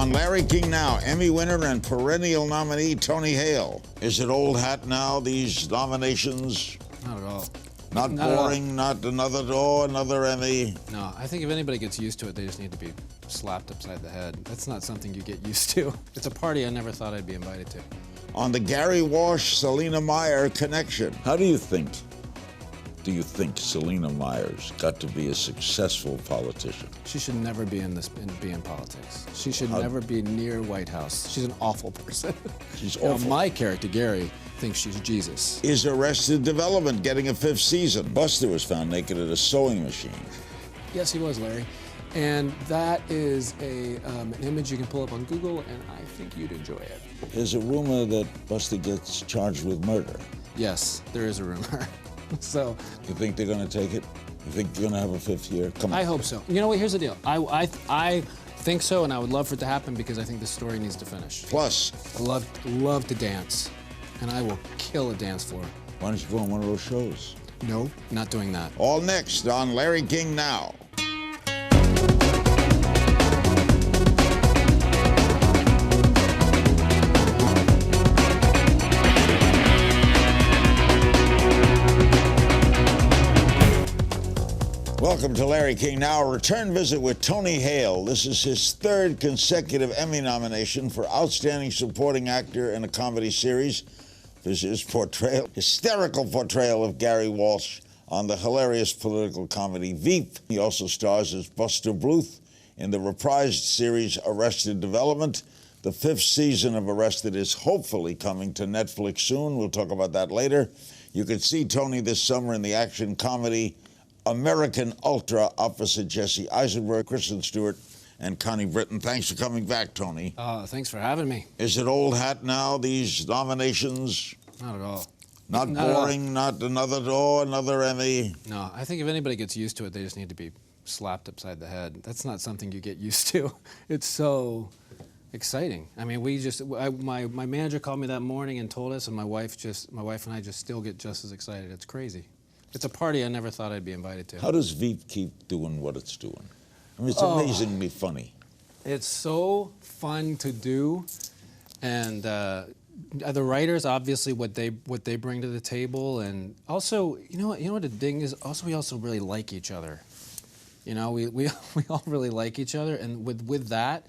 On Larry King Now, Emmy winner and perennial nominee Tony Hale. Is it old hat now, these nominations? Not at all. Not boring, not another Emmy? No, I think if anybody gets used to it, they just need to be slapped upside the head. That's not something you get used to. It's a party I never thought I'd be invited to. On the Gary Walsh-Selina Meyer connection. How do you think Selina Meyer's got to be a successful politician? She should never be in politics. She should never be near White House. She's an awful person. She's awful. My character, Gary, thinks she's Jesus. Is Arrested Development getting a 5th season? Buster was found naked at a sewing machine. Yes, he was, Larry. And that is an image you can pull up on Google, and I think you'd enjoy it. There's a rumor that Buster gets charged with murder. Yes, there is a rumor. So, you think they're going to take it? You think they're going to have a 5th year? Come on. I hope so. You know what? Here's the deal. I think so, and I would love for it to happen because I think the story needs to finish. Plus, I love to dance, and I will kill a dance floor. Why don't you go on one of those shows? No, not doing that. All next on Larry King Now. Welcome to Larry King Now, a return visit with Tony Hale. This is his 3rd consecutive Emmy nomination for Outstanding Supporting Actor in a Comedy Series. This is his hysterical portrayal of Gary Walsh on the hilarious political comedy Veep. He also stars as Buster Bluth in the reprised series Arrested Development. The 5th season of Arrested is hopefully coming to Netflix soon. We'll talk about that later. You can see Tony this summer in the action comedy American Ultra opposite Jesse Eisenberg, Kristen Stewart, and Connie Britton. Thanks for coming back, Tony. Thanks for having me. Is it old hat now, these nominations? Not at all. Not boring, not another Emmy? No, I think if anybody gets used to it, they just need to be slapped upside the head. That's not something you get used to. It's so exciting. I mean, my manager called me that morning and told us, and my wife and I just still get just as excited. It's crazy. It's a party I never thought I'd be invited to. How does Veep keep doing what it's doing? I mean, it's amazingly funny. It's so fun to do, and the writers, obviously, what they bring to the table, and also, you know what the thing is. Also, we also really like each other. You know, we all really like each other, and with that,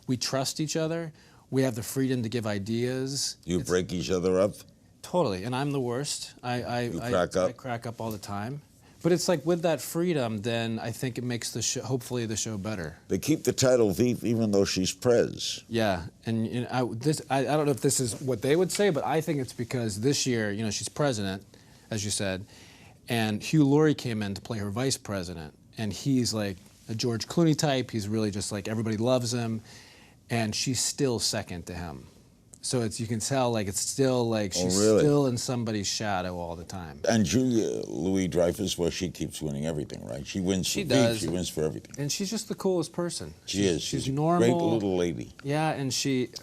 we trust each other. We have the freedom to give ideas. You break each other up? Totally, and I'm the worst. I crack up all the time. But it's like with that freedom, then I think it makes the show, hopefully the show better. They keep the title Veep even though she's Prez. Yeah, and you know, I don't know if this is what they would say, but I think it's because this year, you know, she's president, as you said, and Hugh Laurie came in to play her vice president, and he's like a George Clooney type. He's really just like everybody loves him, and she's still second to him. So you can tell, like, it's still like she's still in somebody's shadow all the time. And Julia Louis-Dreyfus, well, she keeps winning everything, right? She wins for Veep, she wins for everything. And she's just the coolest person. She is. She's a normal. great little lady. Yeah, and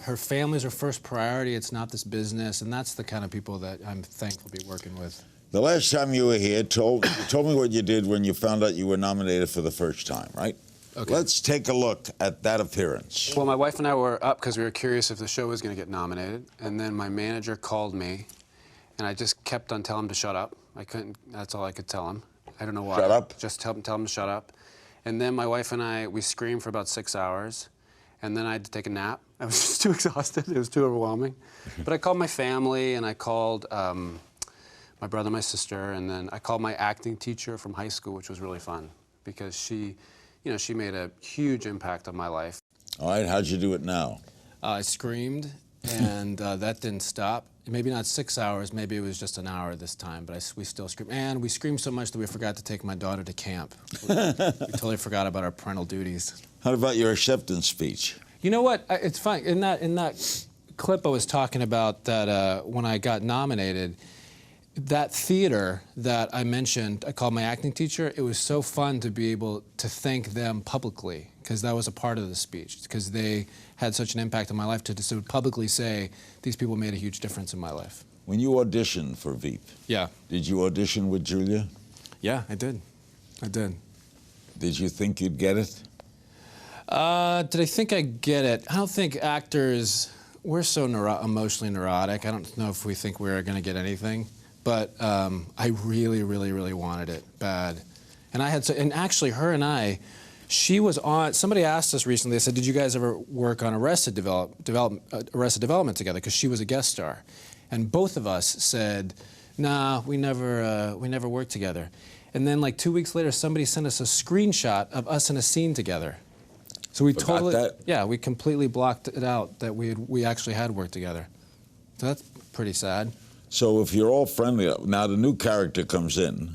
her family's her first priority. It's not this business, and that's the kind of people that I'm thankful to be working with. The last time you were here, you told me what you did when you found out you were nominated for the first time, right? Okay. Let's take a look at that appearance. Well, my wife and I were up because we were curious if the show was going to get nominated. And then my manager called me, and I just kept on telling him to shut up. I couldn't, that's all I could tell him. I don't know why. Shut up? Just tell him to shut up. And then my wife and I, we screamed for about 6 hours. And then I had to take a nap. I was just too exhausted. It was too overwhelming. But I called my family, and I called my brother, my sister, and then I called my acting teacher from high school, which was really fun because she made a huge impact on my life. All right, how'd you do it now? I screamed, and that didn't stop. Maybe not 6 hours, maybe it was just an hour this time, but we still screamed. And we screamed so much that we forgot to take my daughter to camp. We totally forgot about our parental duties. How about your acceptance speech? You know what? It's fine. In that clip I was talking about that when I got nominated, that theater that I mentioned, I called my acting teacher, it was so fun to be able to thank them publicly, because that was a part of the speech, because they had such an impact on my life to publicly say, these people made a huge difference in my life. When you auditioned for Veep, did you audition with Julia? Yeah, I did. I did. Did you think you'd get it? Did I think I get it? I don't think actors, we're so emotionally neurotic. I don't know if we think we're going to get anything. But I really, really, really wanted it bad. And and actually her and I, she was on, somebody asked us recently, they said, did you guys ever work on Arrested Development together? Because she was a guest star. And both of us said, nah, we never worked together. And then like 2 weeks later, somebody sent us a screenshot of us in a scene together. So we we completely blocked it out that we actually had worked together. So that's pretty sad. So if you're all friendly, now the new character comes in.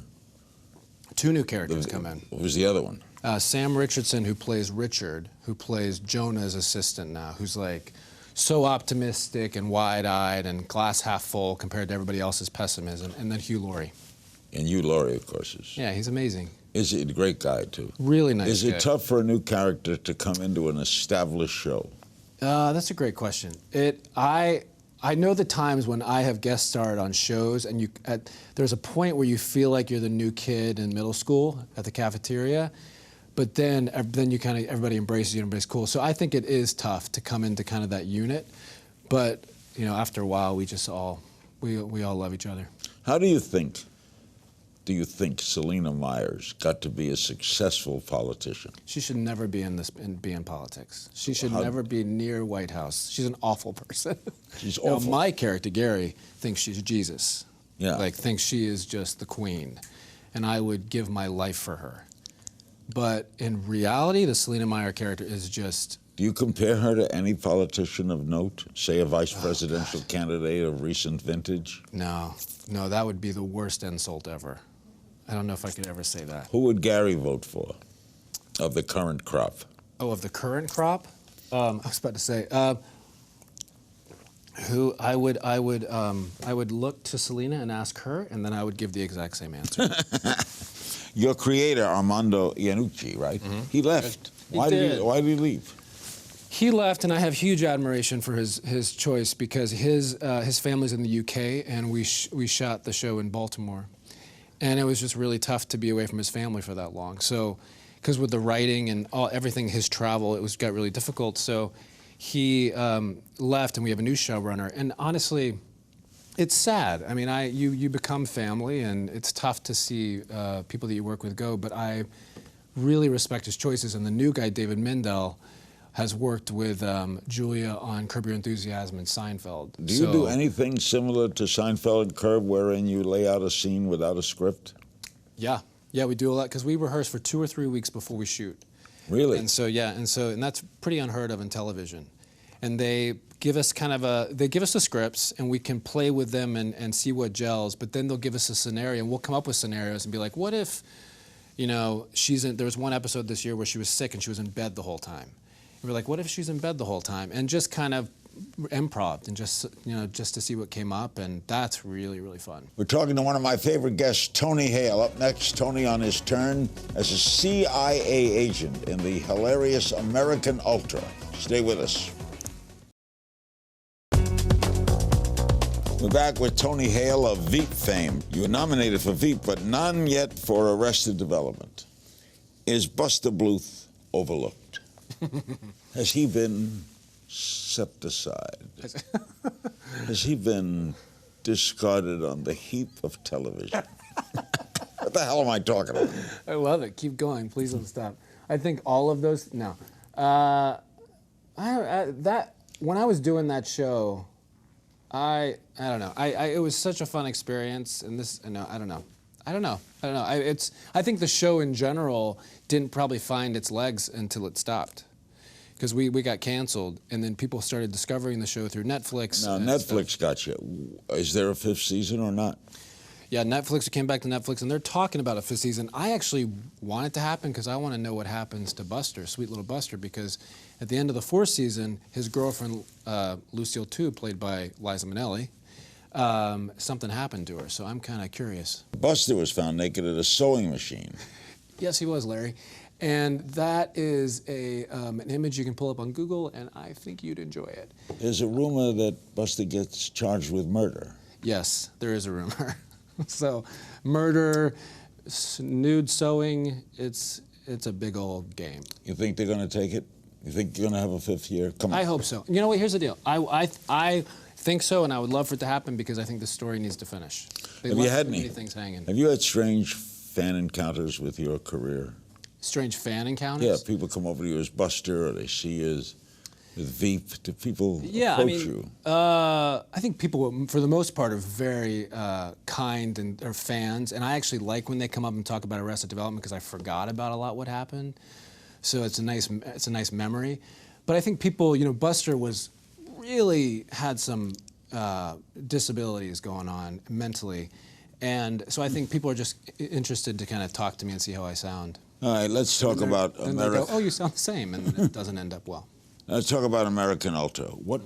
2 new characters come in. What was the other one? Sam Richardson, who plays Richard, who plays Jonah's assistant now, who's like so optimistic and wide-eyed and glass half full compared to everybody else's pessimism. And then Hugh Laurie. And Hugh Laurie, of course, is. Yeah, he's amazing. Is he a great guy, too? Really nice guy. Is it tough for a new character to come into an established show? That's a great question. I know the times when I have guest starred on shows, and there's a point where you feel like you're the new kid in middle school at the cafeteria, but then you kind of, everybody embraces you and everybody's cool. So I think it is tough to come into kind of that unit, but you know, after a while, we all love each other. How do you think Selina Meyer's got to be a successful politician? She should never be in politics. She should never be near White House. She's an awful person. She's awful. My character, Gary, thinks she's Jesus. Yeah. Like, thinks she is just the queen. And I would give my life for her. But in reality, the Selina Meyer character is just... Do you compare her to any politician of note? Say a vice presidential candidate of recent vintage? No, that would be the worst insult ever. I don't know if I could ever say that. Who would Gary vote for of the current crop? Oh, of the current crop? I was about to say, who I would look to Selina and ask her, and then I would give the exact same answer. Your creator, Armando Iannucci, right? Mm-hmm. He left. Why did he leave? He left, and I have huge admiration for his choice because his family's in the UK, and we shot the show in Baltimore. And it was just really tough to be away from his family for that long. So, because with the writing and everything, his travel, got really difficult. So he left, and we have a new showrunner. And honestly, it's sad. I mean, you become family, and it's tough to see people that you work with go. But I really respect his choices. And the new guy, David Mindell, has worked with Julia on Curb Your Enthusiasm and Seinfeld. Do you do anything similar to Seinfeld and Curb, wherein you lay out a scene without a script? Yeah, we do a lot because we rehearse for 2 or 3 weeks before we shoot. Really? And that's pretty unheard of in television. And they give us the scripts, and we can play with them and see what gels. But then they'll give us a scenario, and we'll come up with scenarios and be like, what if, you know, there was one episode this year where she was sick and she was in bed the whole time. We're like, what if she's in bed the whole time? And just kind of improv and just to see what came up, and that's really, really fun. We're talking to one of my favorite guests, Tony Hale. Up next, Tony on his turn as a CIA agent in the hilarious American Ultra. Stay with us. We're back with Tony Hale of Veep fame. You were nominated for Veep, but none yet for Arrested Development. Is Buster Bluth overlooked? Has he been set aside? Has he been discarded on the heap of television? What the hell am I talking about? I love it. Keep going. Please don't stop. I think all of those. No, when I was doing that show, I don't know. It was such a fun experience, and I don't know. I think the show in general didn't probably find its legs until it stopped. Because we got canceled, and then people started discovering the show through Netflix. Now, Netflix got you. Is there a 5th season or not? Yeah, Netflix came back to Netflix, and they're talking about a 5th season. I actually want it to happen because I want to know what happens to Buster, sweet little Buster, because at the end of the 4th season, his girlfriend, Lucille too, played by Liza Minnelli, something happened to her, so I'm kind of curious. Buster was found naked at a sewing machine. Yes, he was, Larry. And that is an image you can pull up on Google, and I think you'd enjoy it. There's a rumor that Buster gets charged with murder. Yes, there is a rumor. So, murder, nude sewing, it's a big old game. You think they're going to take it? You think you're going to have a 5th year? Come on. I hope so. You know what? Here's the deal. I think so, and I would love for it to happen because I think the story needs to finish. Have you had any things hanging? Have you had strange fan encounters with your career? Strange fan encounters? Yeah, people come over to you as Buster, or they see you as with Veep. Do people approach you? I think people, for the most part, are very kind and are fans. And I actually like when they come up and talk about Arrested Development because I forgot about a lot what happened. So it's a nice memory. But I think people, you know, Buster really had some disabilities going on mentally. And so I think people are just interested to kind of talk to me and see how I sound. All right, let's talk about America. They go, oh, you sound the same, and it doesn't end up well. Let's talk about American Ultra. What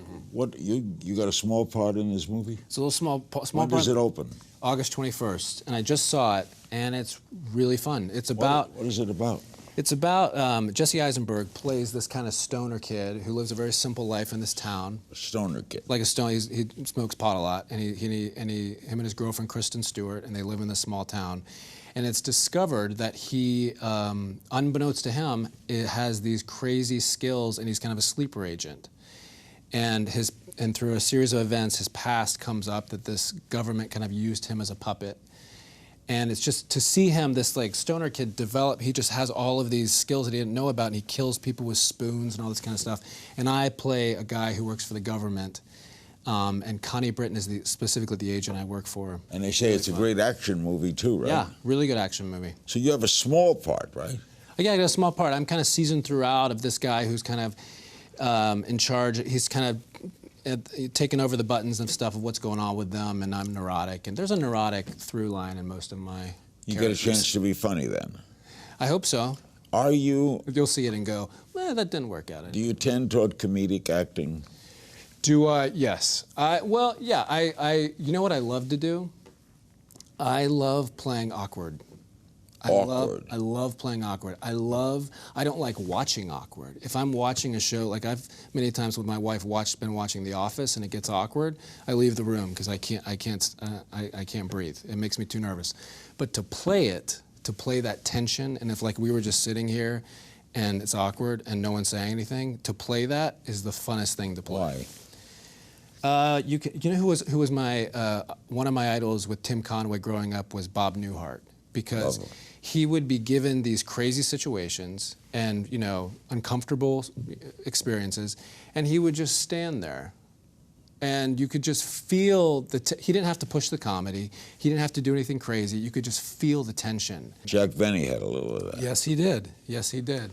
you got a small part in this movie? It's a little small When part. does it open? August 21st, and I just saw it, and it's really fun. It's about What is it about? It's about Jesse Eisenberg plays this kind of stoner kid who lives a very simple life in this town. A stoner kid. Like a stoner, he smokes pot a lot, and him and his girlfriend Kristen Stewart, and they live in this small town. And it's discovered that he, unbeknownst to him, has these crazy skills, and he's kind of a sleeper agent. And through a series of events, his past comes up that this government kind of used him as a puppet. And it's just to see him, this like stoner kid, develop. He just has all of these skills that he didn't know about, and he kills people with spoons and all this kind of stuff. And I play a guy who works for the government, and Connie Britton is specifically the agent I work for. And they say it's a great action movie too, right? Yeah, really good action movie. So you have a small part, right? Yeah, I got a small part. I'm kind of seasoned throughout of this guy who's kind of in charge. He's kind of taking over the buttons and stuff of what's going on with them, and I'm neurotic. And there's a neurotic through line in most of my You characters. get a chance to be funny then. I hope so. Are you? You'll see it and go, well, that didn't work out. Do you tend toward comedic acting? Do I? Yes. Well, yeah. You know what I love to do? I love playing awkward. I love playing awkward. I don't like watching awkward. If I'm watching a show, like I've many times with my wife been watching The Office and it gets awkward, I leave the room because I can't breathe. It makes me too nervous. But to play that tension, and if like we were just sitting here and it's awkward and no one's saying anything, to play that is the funnest thing to play. Why? You know who was my one of my idols with Tim Conway growing up was Bob Newhart, because he would be given these crazy situations and uncomfortable experiences, and he would just stand there, and you could just feel he didn't have to push the comedy, he didn't have to do anything crazy. You could just feel the tension. Jack Benny had a little of that. Yes, he did. Yes, he did.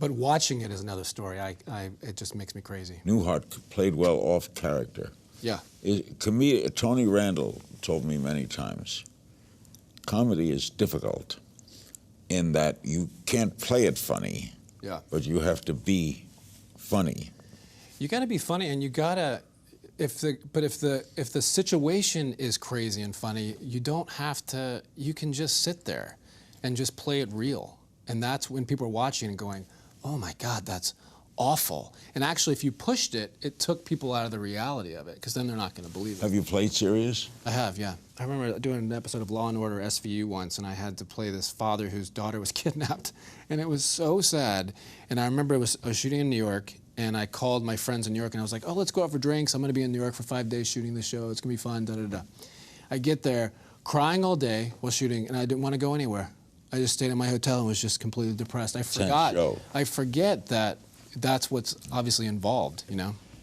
But watching it is another story. It just makes me crazy. Newhart played well off character. Yeah. Tony Randall told me many times, comedy is difficult in that you can't play it funny, but you have to be funny. You got to be funny, and you got to. If the situation is crazy and funny, you don't have to. You can just sit there, and just play it real, and that's when people are watching and going, "Oh my God, that's awful." And actually, if you pushed it, it took people out of the reality of it, because then they're not going to believe it. Have you played serious? I have, yeah. I remember doing an episode of Law & Order SVU once, and I had to play this father whose daughter was kidnapped, and it was so sad. And I remember I was shooting in New York, and I called my friends in New York, and I was like, oh, let's go out for drinks. I'm going to be in New York for 5 days shooting the show. It's going to be fun, da-da-da. I get there, crying all day while shooting, and I didn't want to go anywhere. I just stayed in my hotel and was just completely depressed. I forget that that's what's obviously involved,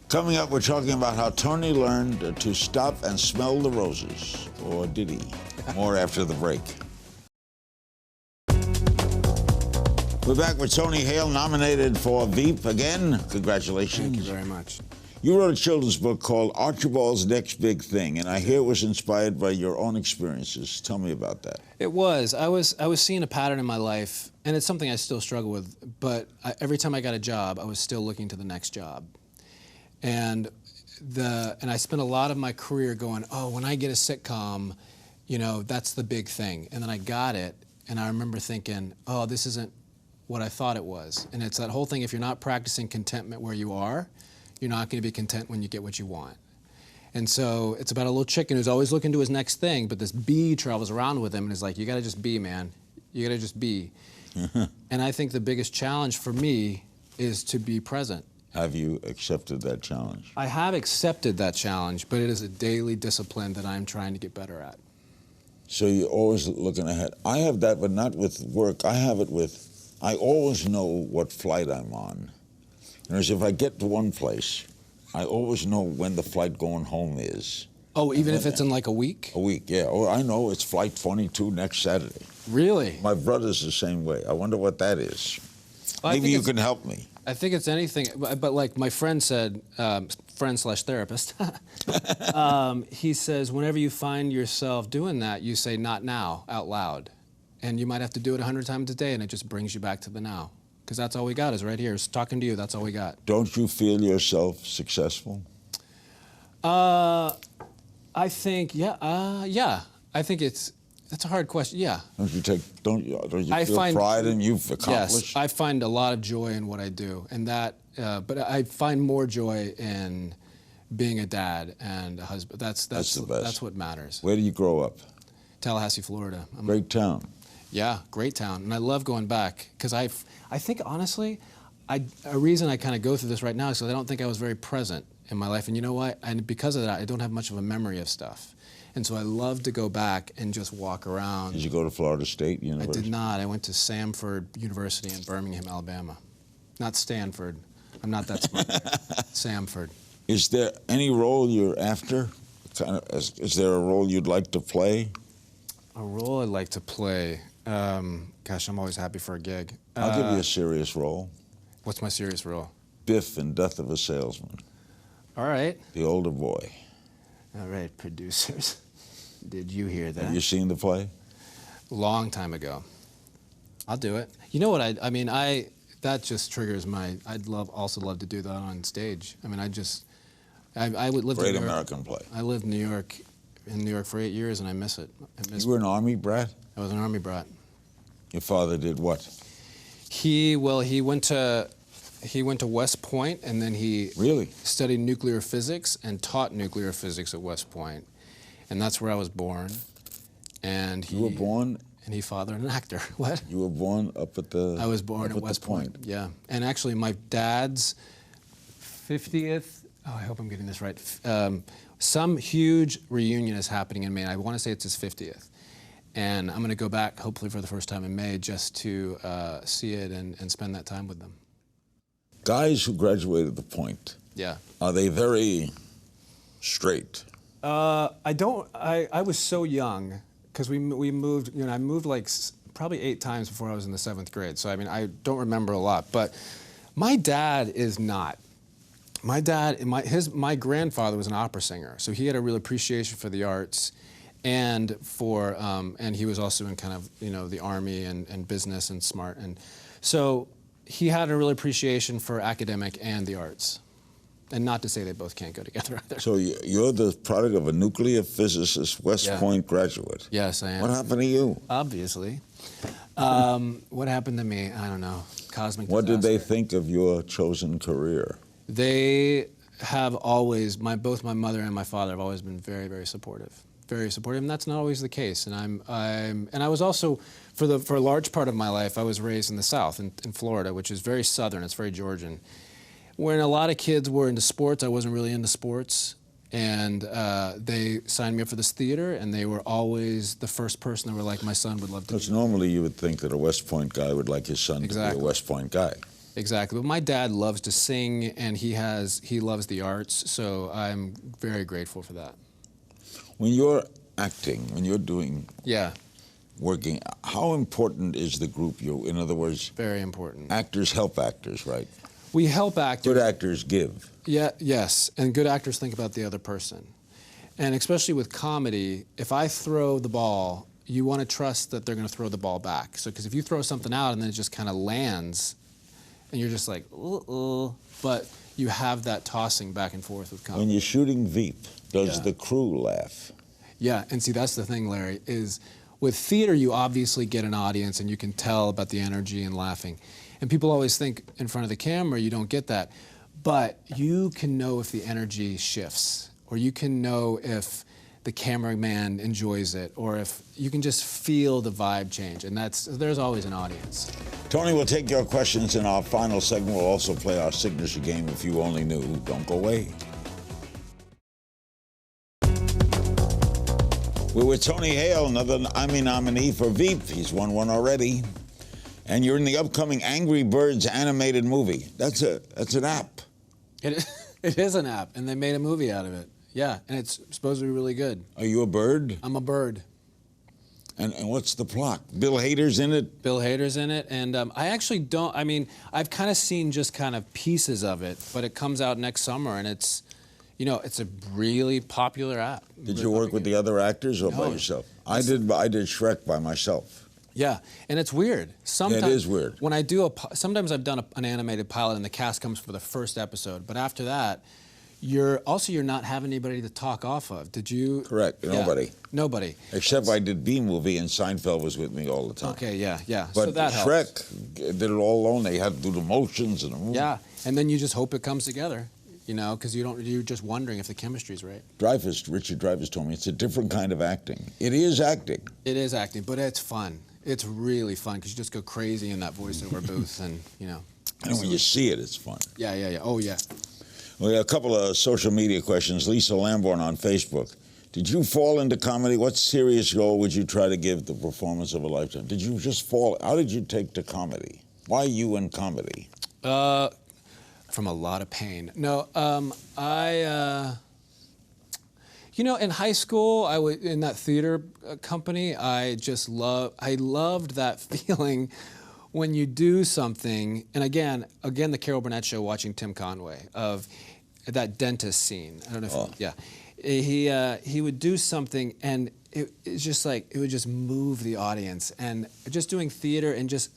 Coming up, we're talking about how Tony learned to stop and smell the roses. Or did he? More after the break. We're back with Tony Hale, nominated for Veep again. Congratulations. Thank you very much. You wrote a children's book called Archibalds' Next Big Thing, and I hear it was inspired by your own experiences. Tell me about that. It was. I was seeing a pattern in my life, and it's something I still struggle with, but every time I got a job, I was still looking to the next job. And I spent a lot of my career going, oh, when I get a sitcom, that's the big thing. And then I got it, and I remember thinking, oh, this isn't what I thought it was. And it's that whole thing, if you're not practicing contentment where you are, you're not going to be content when you get what you want. And so it's about a little chicken who's always looking to his next thing, but this bee travels around with him and is like, you got to just be, man. You got to just be. And I think the biggest challenge for me is to be present. Have you accepted that challenge? I have accepted that challenge, but it is a daily discipline that I'm trying to get better at. So you're always looking ahead. I have that, but not with work. I have it with, I always know what flight I'm on. Whereas if I get to one place, I always know when the flight going home is. Oh, even if it's in like a week? A week, yeah. Oh, I know it's flight 22 next Saturday. Really? My brother's the same way. I wonder what that is. Well, Maybe you can help me. I think it's anything, but like my friend said, friend/therapist, he says whenever you find yourself doing that, you say "not now" out loud, and you might have to do it 100 times a day, and it just brings you back to the now, because that's all we got is right here. It's talking to you. That's all we got. Don't you feel yourself successful? I think yeah. I think that's a hard question. Yeah. Don't you feel pride in you've accomplished? Yes, I find a lot of joy in what I do, and that. But I find more joy in being a dad and a husband. That's the best. That's what matters. Where do you grow up? Tallahassee, Florida. Great town. Yeah, great town, and I love going back because I think honestly, a reason I kind of go through this right now is because I don't think I was very present in my life, and you know what? And because of that, I don't have much of a memory of stuff. And so I love to go back and just walk around. Did you go to Florida State University? I did not. I went to Samford University in Birmingham, Alabama. Not Stanford. I'm not that smart. Samford. Is there any role you're after? Is there a role you'd like to play? A role I'd like to play? Gosh, I'm always happy for a gig. I'll give you a serious role. What's my serious role? Biff in Death of a Salesman. All right. The older boy. All right, producers. Did you hear that? Have you seen the play? Long time ago. I'll do it. You know what? That just triggers I'd also love to do that on stage. I mean, I would live in New York. Great American play. I lived in New York for 8 years, and I miss it. You were an Army brat? I was an Army brat. Your father did what? He went to West Point, and then he Really? studied nuclear physics and taught nuclear physics at West Point, and that's where I was born. And You were born? And he fathered an actor. What? You were born up at the... I was born at West Point. Yeah, and actually my dad's 50th. Oh, I hope I'm getting this right. Some huge reunion is happening in May. I want to say it's his 50th. And I'm going to go back, hopefully for the first time in May, just to see it and spend that time with them. Guys who graduated the Point, Yeah. are they very straight? I was so young, because we moved, I moved like probably 8 times before I was in the 7th grade. So, I mean, I don't remember a lot. But my dad is not. My dad, my grandfather was an opera singer. So he had a real appreciation for the arts. And he was also in kind of, the Army and business and smart. And so he had a real appreciation for academic and the arts. And not to say they both can't go together either. So you're the product of a nuclear physicist, West Point graduate. Yes, I am. What happened to you? Obviously. What happened to me? I don't know. Cosmic disaster. What did they think of your chosen career? They have always, both my mother and my father have always been very, very supportive. Very supportive, and that's not always the case. And I was also, for a large part of my life, I was raised in the South, in Florida, which is very Southern. It's very Georgian. When a lot of kids were into sports, I wasn't really into sports, and they signed me up for this theater, and they were always the first person that were like, my son would love to. Because normally you would think that a West Point guy would like his son to be a West Point guy. Exactly, but my dad loves to sing, and he loves the arts, so I'm very grateful for that. When you're acting, when you're doing working, how important is the group you're in? Other words, very important. Actors help actors, right? We help actors. Good actors give. Yeah, yes, and good actors think about the other person. And especially with comedy, if I throw the ball, you want to trust that they're going to throw the ball back. So, because if you throw something out and then it just kind of lands, and you're just like, but you have that tossing back and forth with comedy. When you're shooting Veep, does the crew laugh? Yeah, and see, that's the thing, Larry, is with theater, you obviously get an audience and you can tell about the energy and laughing. And people always think in front of the camera, you don't get that. But you can know if the energy shifts, or you can know if the cameraman enjoys it, or if you can just feel the vibe change, and there's always an audience. Tony will take your questions in our final segment. We'll also play our signature game, If You Only Knew. Don't go away. We're with Tony Hale, another Emmy nominee for Veep. He's won one already. And you're in the upcoming Angry Birds animated movie. That's an app. It is an app, and they made a movie out of it. Yeah, and it's supposed to be really good. Are you a bird? I'm a bird. And what's the plot? Bill Hader's in it? Bill Hader's in it, and I actually don't, I mean, I've kind of seen just kind of pieces of it, but it comes out next summer, and it's, you know, it's a really popular app. Did you work with the other actors or by yourself? I did Shrek by myself. Yeah, and it's weird. Sometimes, it is weird. When I do sometimes I've done an animated pilot and the cast comes for the first episode, but after that, you're not having anybody to talk off of. Did you? Correct. Yeah. Nobody. Nobody. Except I did B-Movie and Seinfeld was with me all the time. Okay, yeah. But so that Shrek helps. did it all alone. They had to do the motions and the movie. Yeah, and then you just hope it comes together, you know, because you're just wondering if the chemistry's right. Richard Dreyfus told me it's a different kind of acting. It is acting. It is acting, but it's fun. It's really fun because you just go crazy in that voiceover booth, and you know. And when you see it, it's fun. Yeah. Oh yeah. We have a couple of social media questions. Lisa Lamborn on Facebook. Did you fall into comedy? What serious role would you try to give the performance of a lifetime? Did you just fall? How did you take to comedy? Why you in comedy? From a lot of pain. No, you know, in high school, I was in that theater company. I loved that feeling when you do something, and again, the Carol Burnett show, watching Tim Conway, of that dentist scene. I don't know if he would do something, and it's just like it would just move the audience, and just doing theater and just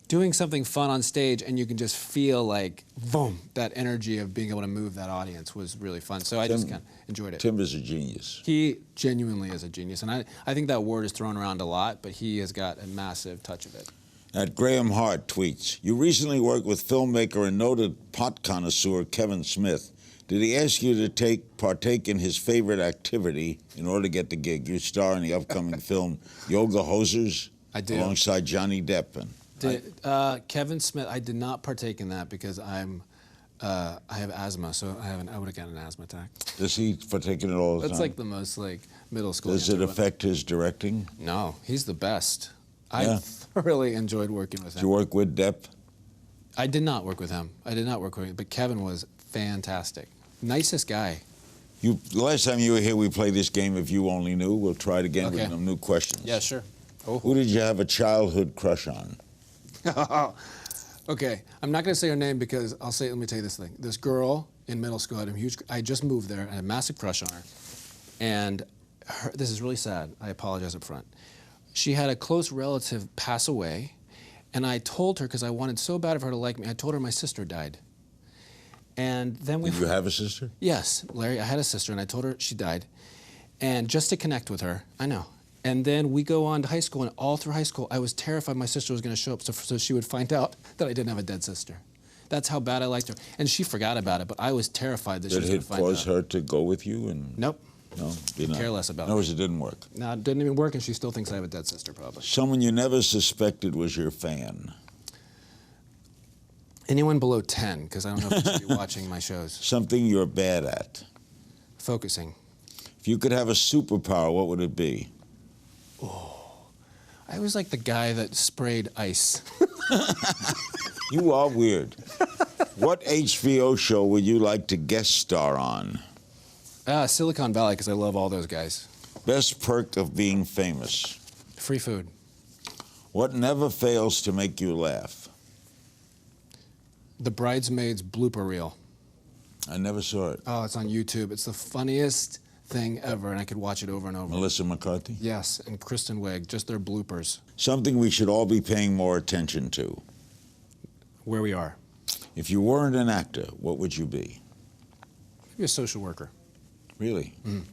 doing something fun on stage, and you can just feel like boom, that energy of being able to move that audience was really fun. So I just kind of enjoyed it. Tim is a genius. He genuinely is a genius, and I think that word is thrown around a lot, but he has got a massive touch of it. At Graham Hart tweets, you recently worked with filmmaker and noted pot connoisseur Kevin Smith. Did he ask you to partake in his favorite activity in order to get the gig? You star in the upcoming film Yoga Hosers. I do. Alongside Johnny Depp. Kevin Smith, I did not partake in that because I have asthma, so I would have gotten an asthma attack. Does he partake in it all the time? That's like the most middle school. Does it affect his directing? No, he's the best. Yeah. I thoroughly enjoed working with him. Did you work with Depp? I did not work with him. But Kevin was fantastic. Nicest guy. The last time you were here, we played this game, If You Only Knew. We'll try it again with some new questions. Yeah, sure. Oh. Who did you have a childhood crush on? Okay, I'm not going to say her name because let me tell you this thing. This girl in middle school, I just moved there, and I had a massive crush on her. And this is really sad. I apologize up front. She had a close relative pass away, and I told her, because I wanted so bad of her to like me, I told her my sister died. And then Did you have a sister? Yes, Larry, I had a sister, and I told her she died. And just to connect with her, I know. And then we go on to high school, and all through high school, I was terrified my sister was going to show up so she would find out that I didn't have a dead sister. That's how bad I liked her. And she forgot about it, but I was terrified that she was going to find out. Did it cause her to go with you? Nope. No? Care less about it. In other words, it didn't work. No, it didn't even work, and she still thinks I have a dead sister, probably. Someone you never suspected was your fan. Anyone below 10, because I don't know if you should be watching my shows. Something you're bad at. Focusing. If you could have a superpower, what would it be? Oh, I was like the guy that sprayed ice. You are weird. What HBO show would you like to guest star on? Silicon Valley, because I love all those guys. Best perk of being famous? Free food. What never fails to make you laugh? The Bridesmaids blooper reel. I never saw it. Oh, it's on YouTube. It's the funniest thing ever, and I could watch it over and over. Melissa McCarthy? Yes, and Kristen Wiig, just their bloopers. Something we should all be paying more attention to. Where we are. If you weren't an actor, what would you be? Maybe a social worker. Really? Mm.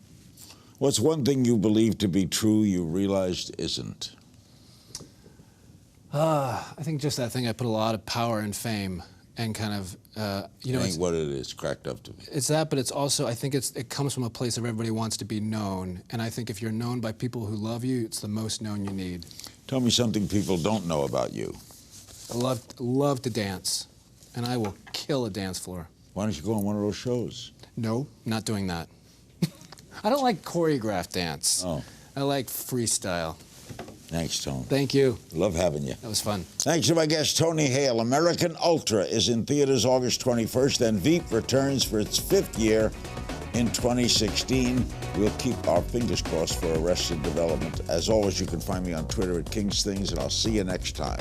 What's one thing you believe to be true you realized isn't? I think just that thing, I put a lot of power in fame. and kind of, you know, Ain't it's, what it is, cracked up to me. it's that, but it's also, I think it comes from a place of everybody wants to be known. And I think if you're known by people who love you, it's the most known you need. Tell me something people don't know about you. I love to dance, and I will kill a dance floor. Why don't you go on one of those shows? No, not doing that. I don't like choreographed dance. Oh. I like freestyle. Thanks, Tony. Thank you. Love having you. That was fun. Thanks to my guest, Tony Hale. American Ultra is in theaters August 21st, and Veep returns for its 5th year in 2016. We'll keep our fingers crossed for Arrested Development. As always, you can find me on Twitter at King's Things, and I'll see you next time.